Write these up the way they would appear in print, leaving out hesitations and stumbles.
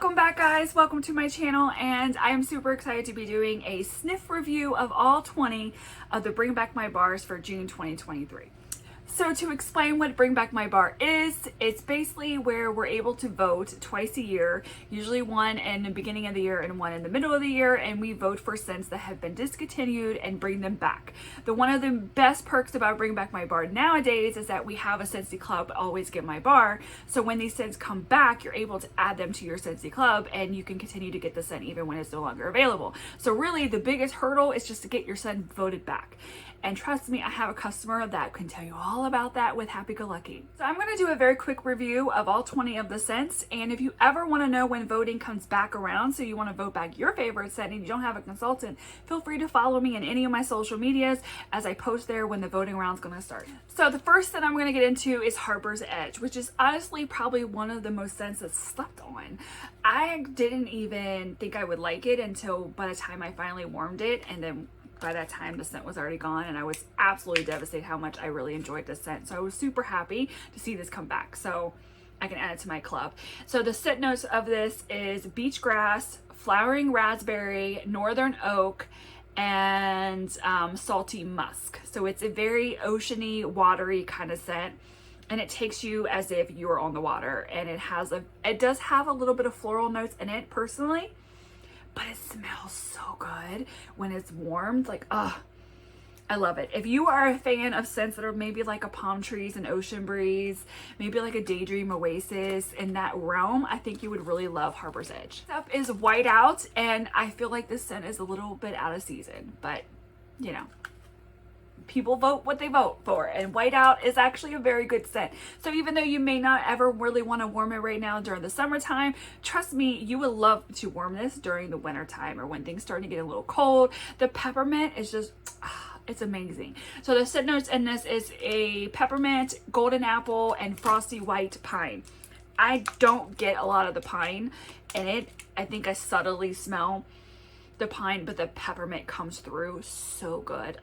Welcome back, guys. Welcome to my channel, and I am super excited to be doing a sniff review of all 20 of the Bring Back My bars for June 2023. So to explain what Bring Back My bar is, it's basically where we're able to vote twice a year, usually one in the beginning of the year and one in the middle of the year, and we vote for scents that have been discontinued and bring them back. One of the best perks about Bring Back My bar nowadays is that we have a Scentsy club, Always Get My Bar, so when these scents come back, you're able to add them to your Scentsy club and you can continue to get the scent even when it's no longer available. So really the biggest hurdle is just to get your scent voted back. And trust me, I have a customer that can tell you all about that with Happy Go Lucky. So I'm going to do a very quick review of all 20 of the scents. And if you ever want to know when voting comes back around, so you want to vote back your favorite scent and you don't have a consultant, feel free to follow me in any of my social medias as I post there when the voting round is going to start. So the first scent I'm going to get into is Harbor's Edge, which is honestly probably one of the most scents that's slept on. I didn't even think I would like it until by the time I finally warmed it, and then by that time the scent was already gone, and I was absolutely devastated how much I really enjoyed this scent. So I was super happy to see this come back so I can add it to my club. So the scent notes of this is beach grass, flowering raspberry, northern oak, and salty musk. So it's a very oceany, watery kind of scent, and it takes you as if you were on the water, and it does have a little bit of floral notes in it personally, but it smells so good when it's warmed. Like, I love it. If you are a fan of scents that are maybe like a palm trees and ocean breeze, maybe like a daydream oasis in that realm, I think you would really love Harbor's Edge. Next up is Whiteout, and I feel like this scent is a little bit out of season, but you know, people vote what they vote for, and Whiteout is actually a very good scent. So even though you may not ever really want to warm it right now during the summertime, trust me, you would love to warm this during the winter time or when things start to get a little cold. The peppermint is just, it's amazing. So the scent notes in this is a peppermint, golden apple, and frosty white pine. I don't get a lot of the pine in it. I think I subtly smell the pine, but the peppermint comes through so good.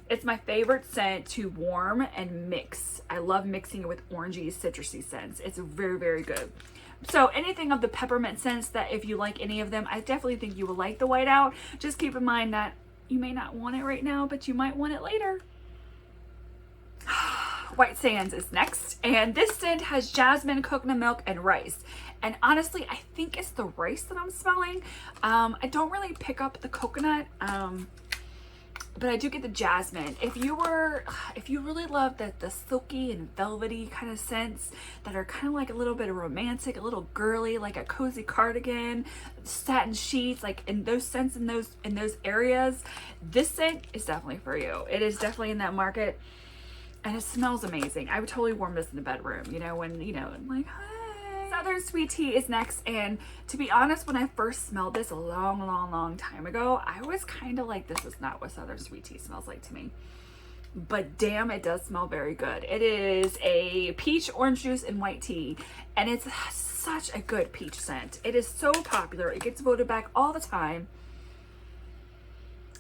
It's my favorite scent to warm and mix. I love mixing it with orangey, citrusy scents. It's very, very good. So anything of the peppermint scents, that if you like any of them, I definitely think you will like the Whiteout. Just keep in mind that you may not want it right now, but you might want it later. White Sands is next, and this scent has jasmine, coconut milk, and rice. And honestly, I think it's the rice that I'm smelling. I don't really pick up the coconut, but I do get the jasmine. If you really love the silky and velvety kind of scents that are kind of like a little bit of romantic, a little girly, like a cozy cardigan, satin sheets, like in those scents in those areas, this scent is definitely for you. It is definitely in that market, and it smells amazing. I would totally warm this in the bedroom, you know, when, you know, like, hi. Southern Sweet Tea is next, and to be honest, when I first smelled this a long time ago, I was kind of like, this is not what Southern Sweet Tea smells like to me. But damn, it does smell very good. It is a peach, orange juice, and white tea, and it's such a good peach scent. It is so popular. It gets voted back all the time.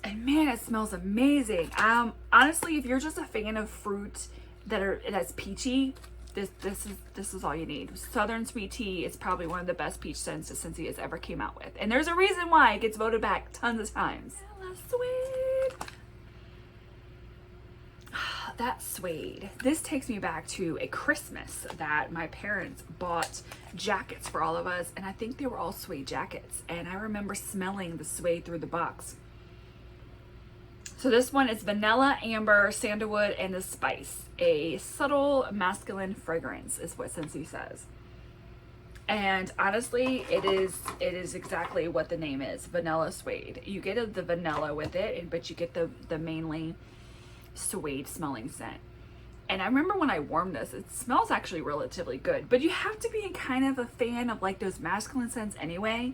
And man, it smells amazing. Honestly, if you're just a fan of fruit that's peachy, this is all you need. Southern Sweet Tea is probably one of the best peach scents that Scentsy has ever came out with, and there's a reason why it gets voted back tons of times. Suede. That Suede. This takes me back to a Christmas that my parents bought jackets for all of us, and I think they were all suede jackets, and I remember smelling the suede through the box. So this one is vanilla, amber, sandalwood, and the spice. A subtle masculine fragrance is what Scentsy says. And honestly, it is exactly what the name is, vanilla suede. You get the vanilla with it, but you get the mainly suede smelling scent. And I remember when I warmed this, it smells actually relatively good, but you have to be kind of a fan of like those masculine scents anyway.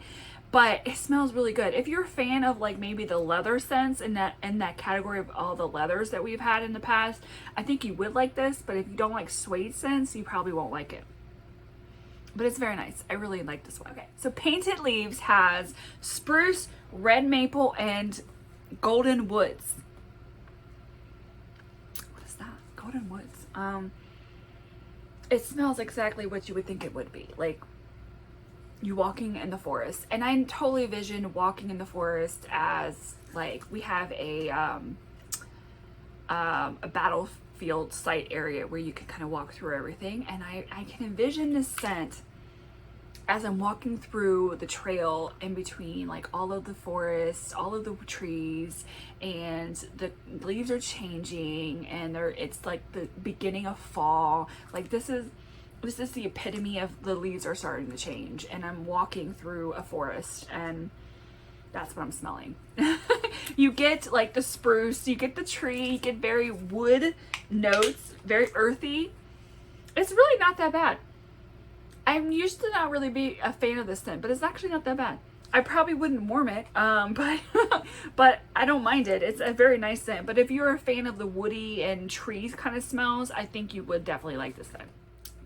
But it smells really good. If you're a fan of like maybe the leather scents in that category of all the leathers that we've had in the past, I think you would like this. But if you don't like suede scents, you probably won't like it. But it's very nice. I really like this one. Okay, so Painted Leaves has spruce, red maple, and golden woods. What is that? Golden woods. It smells exactly what you would think it would be. Like you walking in the forest. And I totally envision walking in the forest as like we have a battlefield site area where you can kind of walk through everything. And I can envision this scent as I'm walking through the trail in between like all of the forest, all of the trees, and the leaves are changing, and it's like the beginning of fall. Like this is the epitome of the leaves are starting to change, and I'm walking through a forest, and that's what I'm smelling. You get like the spruce, you get the tree, you get very wood notes, very earthy. It's really not that bad. I'm used to not really be a fan of this scent, but it's actually not that bad. I probably wouldn't warm it, but I don't mind it. It's a very nice scent. But if you're a fan of the woody and trees kind of smells, I think you would definitely like this scent.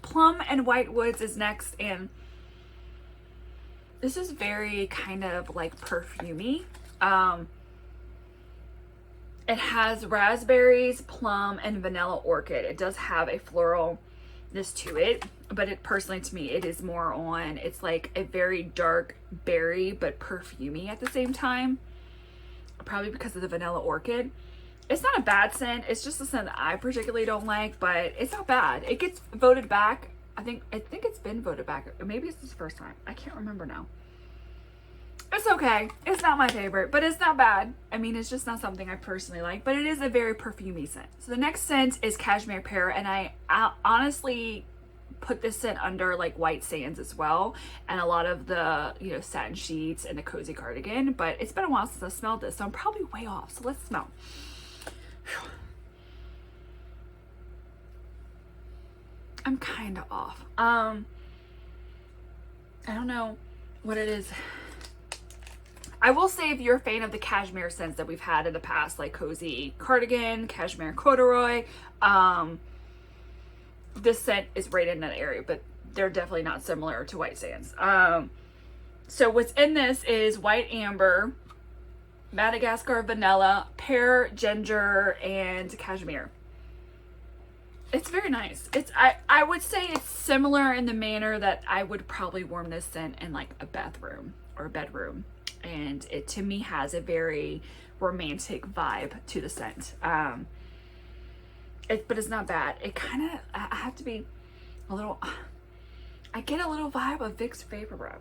Plum and White Woods is next, and this is very kind of like perfumey. It has raspberries, plum, and vanilla orchid. It does have a floralness to it, but it personally, to me, it is more on, it's like a very dark berry, but perfumey at the same time. Probably because of the vanilla orchid. It's not a bad scent. It's just a scent that I particularly don't like, but it's not bad. It gets voted back. I think it's been voted back. Maybe it's the first time. I can't remember now. It's okay. It's not my favorite, but it's not bad. I mean, it's just not something I personally like, but it is a very perfumey scent. So the next scent is Cashmere Pear, and I honestly put this scent under like White Sands as well, and a lot of the, you know, satin sheets and the cozy cardigan, but it's been a while since I smelled this, so I'm probably way off. So let's smell. I'm kind of off. I don't know what it is. I will say, if you're a fan of the cashmere scents that we've had in the past, like cozy cardigan, cashmere corduroy, this scent is right in that area, but they're definitely not similar to White Sands. So what's in this is white amber, Madagascar vanilla, pear, ginger, and cashmere. It's very nice. I would say it's similar in the manner that I would probably warm this scent in like a bathroom or a bedroom. And it, to me, has a very romantic vibe to the scent. But it's not bad. It kind of, I have to be a little, I get a little vibe of Vicks Vapor Rub.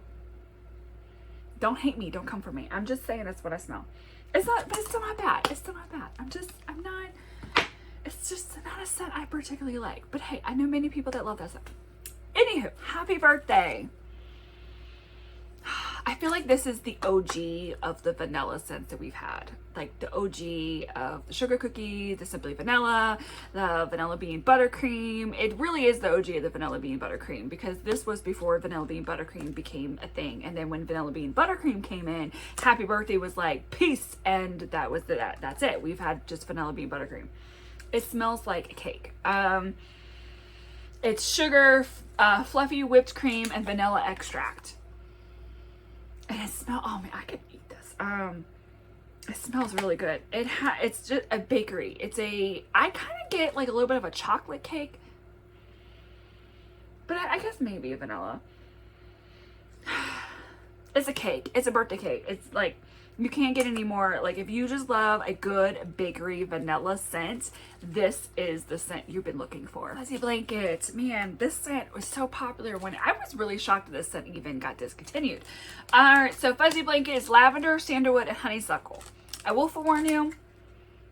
Don't hate me. Don't come for me. I'm just saying that's what I smell. It's not, but it's still not bad. It's still not bad. It's just not a scent I particularly like. But hey, I know many people that love that scent. Anywho, happy birthday. I feel like this is the OG of the vanilla scents that we've had. Like the OG of the sugar cookie, the Simply Vanilla, the vanilla bean buttercream. It really is the OG of the vanilla bean buttercream, because this was before vanilla bean buttercream became a thing. And then when vanilla bean buttercream came in, Happy Birthday was like, peace. And that was that's it. We've had just vanilla bean buttercream. It smells like a cake. It's sugar, fluffy whipped cream, and vanilla extract. And it smells, oh man, I could eat this. It smells really good. It's just a bakery. I kind of get like a little bit of a chocolate cake, but I guess maybe a vanilla. It's a cake. It's a birthday cake. It's like, you can't get any more. Like, if you just love a good bakery vanilla scent, this is the scent you've been looking for. Fuzzy Blanket. Man, this scent was so popular when I was really shocked that this scent even got discontinued. Alright, so Fuzzy Blanket is lavender, sandalwood, and honeysuckle. I will forewarn you,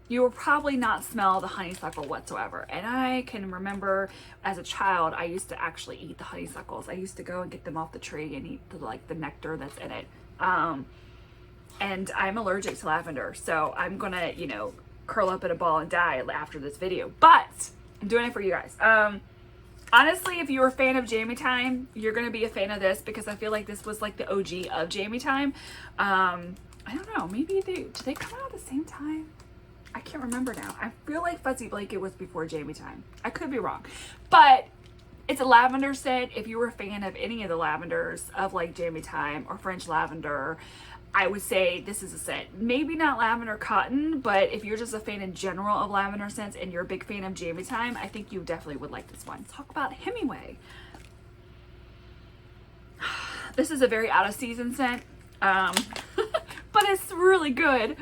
you will probably not smell the honeysuckle whatsoever. And I can remember as a child, I used to actually eat the honeysuckles. I used to go and get them off the tree and eat the nectar that's in it. And I'm allergic to lavender, so I'm gonna, you know, curl up in a ball and die after this video. But I'm doing it for you guys. Honestly, if you're a fan of Jammy Time, you're gonna be a fan of this, because I feel like this was like the OG of Jammy Time. I don't know, maybe did they come out at the same time? I can't remember now. I feel like Fuzzy Blanket was before Jammy Time. I could be wrong, but it's a lavender scent. If you were a fan of any of the lavenders of like Jammy Time or French Lavender, I would say this is a scent. Maybe not lavender cotton, but if you're just a fan in general of lavender scents and you're a big fan of Jammy Time, I think you definitely would like this one. Let's talk about Hemingway. This is a very out of season scent, but it's really good.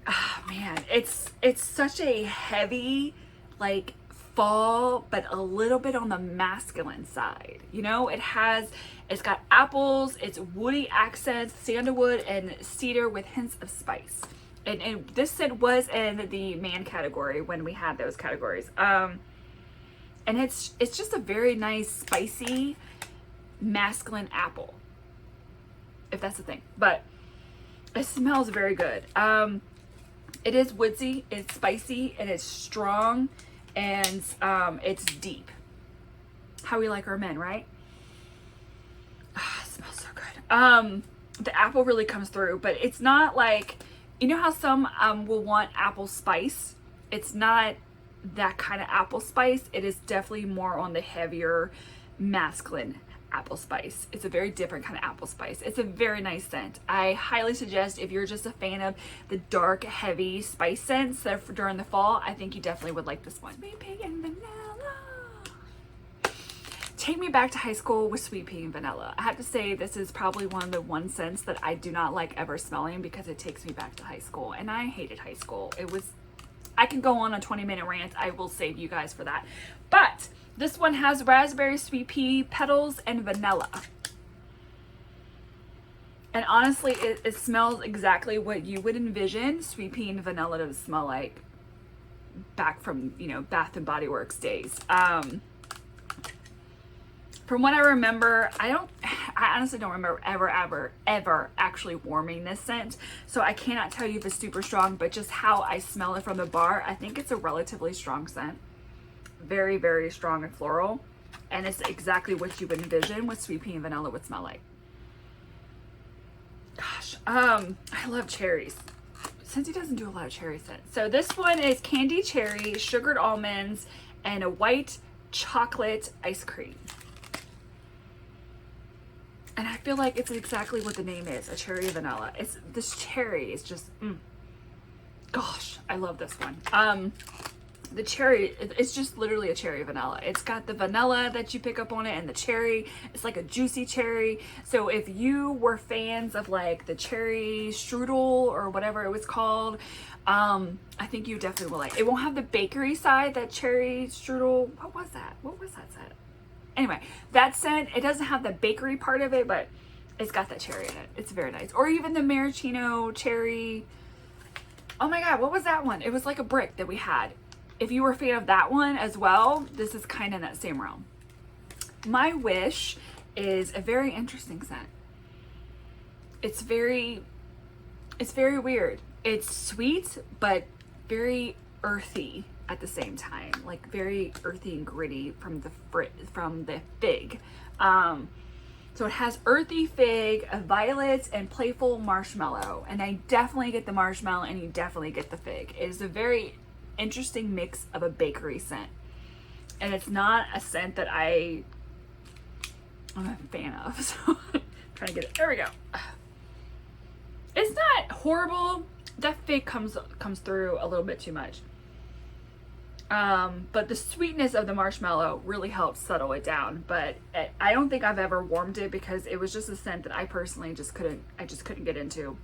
Oh man, it's such a heavy, like, fall, but a little bit on the masculine side. You know, it's got apples, it's woody accents, sandalwood and cedar with hints of spice. And this scent was in the man category when we had those categories. And it's just a very nice, spicy, masculine apple, if that's the thing. But it smells very good. It is woodsy, it's spicy, and it's strong, and it's deep. How we like our men, right? It smells so good. The apple really comes through, but it's not like, you know how some will want apple spice? It's not that kind of apple spice. It is definitely more on the heavier masculine apple spice. It's a very different kind of apple spice. It's a very nice scent. I highly suggest, if you're just a fan of the dark, heavy spice scents that are during the fall, I think you definitely would like this one. Sweet pea and vanilla. Take me back to high school with sweet pea and vanilla. I have to say, this is probably one of the scents that I do not like ever smelling, because it takes me back to high school, and I hated high school. I can go on a 20-minute rant. I will save you guys for that. But this one has raspberry, sweet pea, petals, and vanilla. And honestly, it smells exactly what you would envision sweet pea and vanilla to smell like back from, you know, Bath and Body Works days. From what I remember, I honestly don't remember ever actually warming this scent. So I cannot tell you if it's super strong, but just how I smell it from the bar, I think it's a relatively strong scent. Very, very strong and floral. And it's exactly what you would envision what sweet pea and vanilla would smell like. Gosh, I love cherries. Scentsy doesn't do a lot of cherry scents. So this one is candy cherry, sugared almonds, and a white chocolate ice cream. And I feel like it's exactly what the name is, a cherry vanilla. This cherry is just, gosh, I love this one. The cherry, it's just literally a cherry vanilla. It's got the vanilla that you pick up on it, and the cherry, it's like a juicy cherry. So if you were fans of like the cherry strudel or whatever it was called, I think you definitely will like. It won't have the bakery side, that cherry strudel. What was that scent? Anyway, that scent, it doesn't have the bakery part of it, but it's got that cherry in it. It's very nice. Or even the maraschino cherry. Oh my God, what was that one? It was like a brick that we had. If you were a fan of that one as well, this is kind of in that same realm. My Wish is a very interesting scent. It's very weird. It's sweet, but very earthy at the same time, like very earthy and gritty from the fig. So it has earthy fig, violets, and playful marshmallow. And I definitely get the marshmallow, and you definitely get the fig. It is a very interesting mix of a bakery scent, and it's not a scent that I'm a fan of. So I'm trying to get it. There we go. It's not horrible. That fig comes through a little bit too much. But the sweetness of the marshmallow really helps settle it down. But I don't think I've ever warmed it, because it was just a scent that I personally just couldn't get into.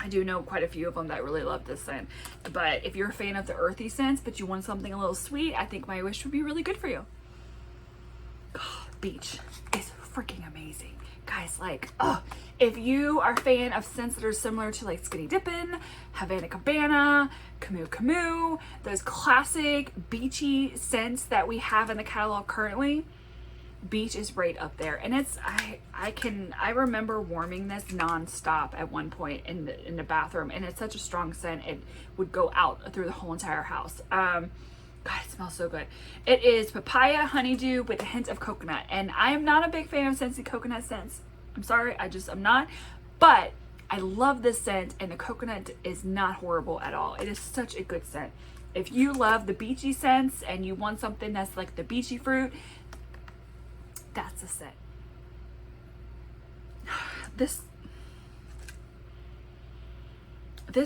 I do know quite a few of them that really love this scent. But if you're a fan of the earthy scents, but you want something a little sweet, I think My Wish would be really good for you. God, beach is freaking amazing. Guys, like, if you are a fan of scents that are similar to like Skinny Dippin', Havana Cabana, Camus Camus, those classic beachy scents that we have in the catalog currently, beach is right up there. And it's, I remember warming this nonstop at one point in the bathroom, and it's such a strong scent, it would go out through the whole entire house. God, it smells so good. It is papaya honeydew with a hint of coconut. And I am not a big fan of Scentsy coconut scents. I'm sorry, I'm not. But I love this scent, and the coconut is not horrible at all. It is such a good scent. If you love the beachy scents and you want something that's like the beachy fruit, that's the scent. This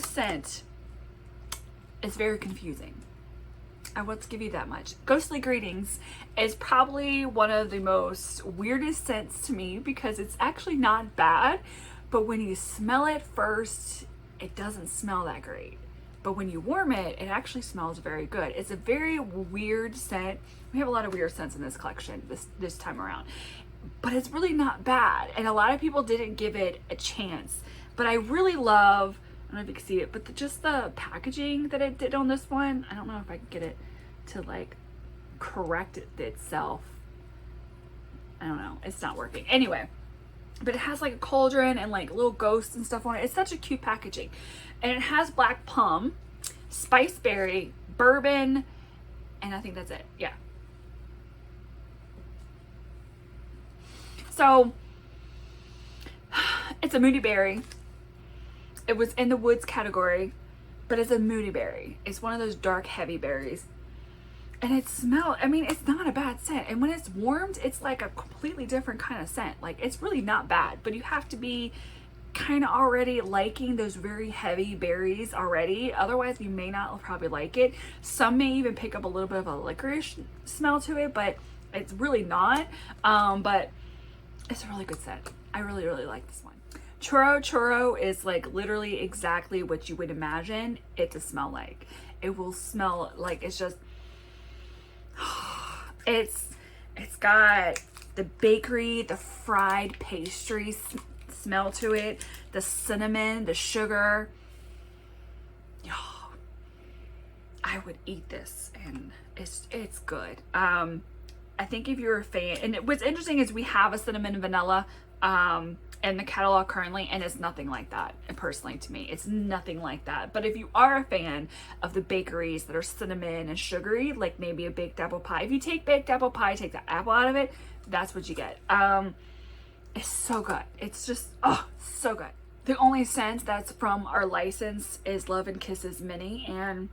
scent is very confusing. I will give you that much. Ghostly Greetings is probably one of the most weirdest scents to me because it's actually not bad, but when you smell it first, it doesn't smell that great. But when you warm it, it actually smells very good. It's a very weird scent. We have a lot of weird scents in this collection this time around, but it's really not bad. And a lot of people didn't give it a chance, but I really love, I don't know if you can see it, but just the packaging that it did on this one. I don't know if I can get it to like correct itself. I don't know, it's not working. Anyway, but it has like a cauldron and like little ghosts and stuff on it. It's such a cute packaging. And it has black plum, spice berry, bourbon, and I think that's it. Yeah. So it's a moody berry. It was in the woods category, but it's a moody berry. It's one of those dark, heavy berries. And it smells, I mean, it's not a bad scent. And when it's warmed, it's like a completely different kind of scent. Like, it's really not bad, but you have to be kind of already liking those very heavy berries already. Otherwise, you may not probably like it. Some may even pick up a little bit of a licorice smell to it, but it's really not. But it's a really good scent. I really, really like this one. Churro is like literally exactly what you would imagine it to smell like. It will smell like it's just, it's got the bakery, the fried pastry smell to it, the cinnamon, the sugar. I would eat this and it's good. I think if you're a fan, and what's interesting is we have a cinnamon and vanilla in the catalog currently, and it's nothing like that. And personally, to me, it's nothing like that. But if you are a fan of the bakeries that are cinnamon and sugary, like maybe a baked apple pie, if you take baked apple pie, take the apple out of it, that's what you get. It's so good. It's just, oh, so good. The only scent that's from our license is Love and Kisses Minnie, and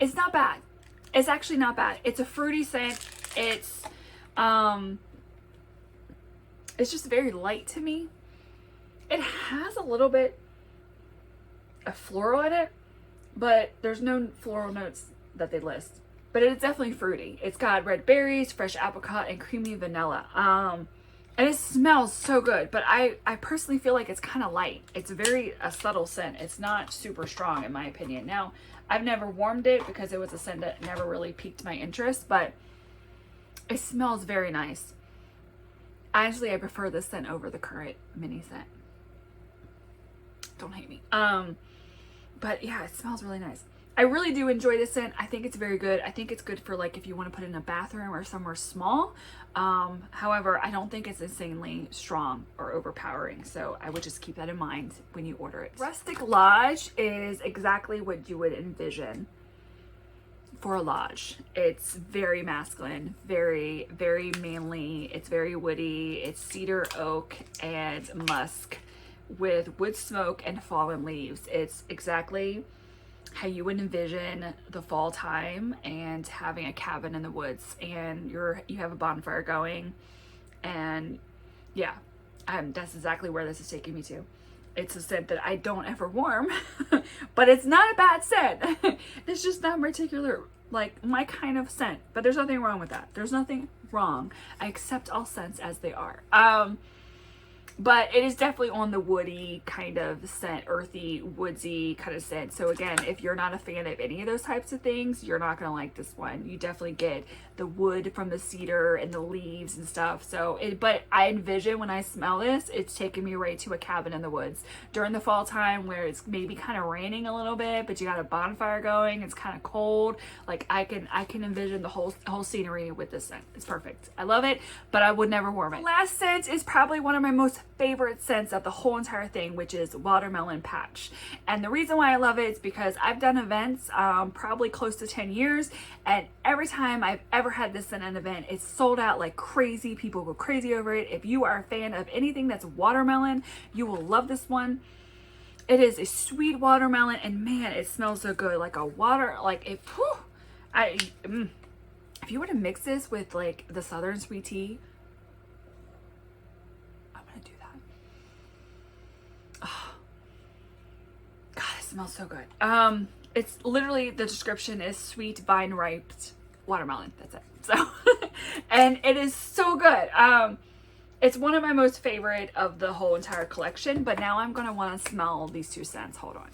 it's not bad. It's actually not bad. It's a fruity scent. It's just very light to me. It has a little bit of floral in it, but there's no floral notes that they list. But it's definitely fruity. It's got red berries, fresh apricot, and creamy vanilla. And it smells so good, but I personally feel like it's kind of light. It's a subtle scent. It's not super strong in my opinion. Now, I've never warmed it because it was a scent that never really piqued my interest, but it smells very nice. Actually, I prefer this scent over the current Minnie scent. Don't hate me. But yeah, it smells really nice. I really do enjoy this scent. I think it's very good. I think it's good for like if you want to put it in a bathroom or somewhere small. However, I don't think it's insanely strong or overpowering. So I would just keep that in mind when you order it. Rustic Lodge is exactly what you would envision for a lodge. It's very masculine, very, very manly. It's very woody. It's cedar, oak, and musk with wood smoke and fallen leaves. It's exactly how you would envision the fall time and having a cabin in the woods, and you have a bonfire going, and yeah, that's exactly where this is taking me to. It's a scent that I don't ever warm, but it's not a bad scent. It's just not particular, like my kind of scent, but there's nothing wrong with that. There's nothing wrong. I accept all scents as they are. But it is definitely on the woody kind of scent, earthy, woodsy kind of scent. So again, if you're not a fan of any of those types of things, you're not going to like this one. You definitely get the wood from the cedar and the leaves and stuff. So but I envision when I smell this, it's taking me right to a cabin in the woods during the fall time where it's maybe kind of raining a little bit, but you got a bonfire going. It's kind of cold. Like I can envision the whole scenery with this scent. It's perfect. I love it, but I would never warm it. Last scent is probably one of my most favorite scents of the whole entire thing, which is Watermelon Patch. And the reason why I love it is because I've done events probably close to 10 years, and every time I've ever had this in an event, it's sold out like crazy. People go crazy over it. If you are a fan of anything that's watermelon, you will love this one. It is a sweet watermelon, and man, it smells so good. Like a water, like if you were to mix this with like the Southern sweet tea, I'm gonna do that. Oh, God, it smells so good. it's literally, the description is sweet vine ripe watermelon. That's it. So, and it is so good. It's one of my most favorite of the whole entire collection, but now I'm going to want to smell these two scents. Hold on.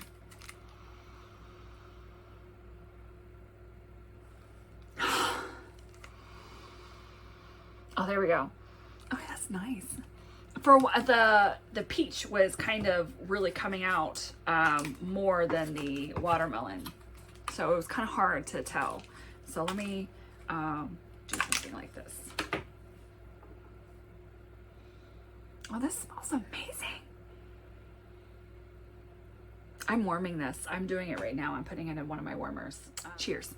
Oh, there we go. Oh, that's nice. For the peach was kind of really coming out more than the watermelon, so it was kind of hard to tell. So let me do something like this. Oh, this smells amazing. I'm warming this. I'm doing it right now. I'm putting it in one of my warmers. Cheers.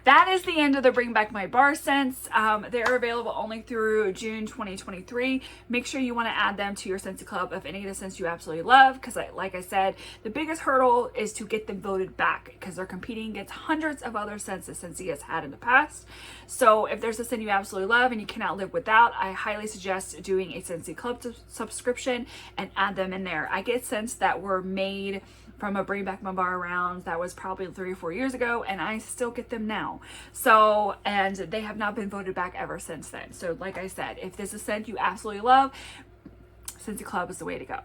That is the end of the Bring Back My Bar scents. They're available only through June 2023. Make sure you want to add them to your Scentsy Club of any of the scents you absolutely love, because like I said, the biggest hurdle is to get them voted back, because they're competing against hundreds of other scents that Scentsy has had in the past. So if there's a scent you absolutely love and you cannot live without, I highly suggest doing a Scentsy Club subscription and add them in there. I get scents that were made from a Bring Back My Bar round that was probably 3 or 4 years ago, and I still get them now. So, and they have not been voted back ever since then. So like I said, if there's a scent you absolutely love, Scentsy Club is the way to go.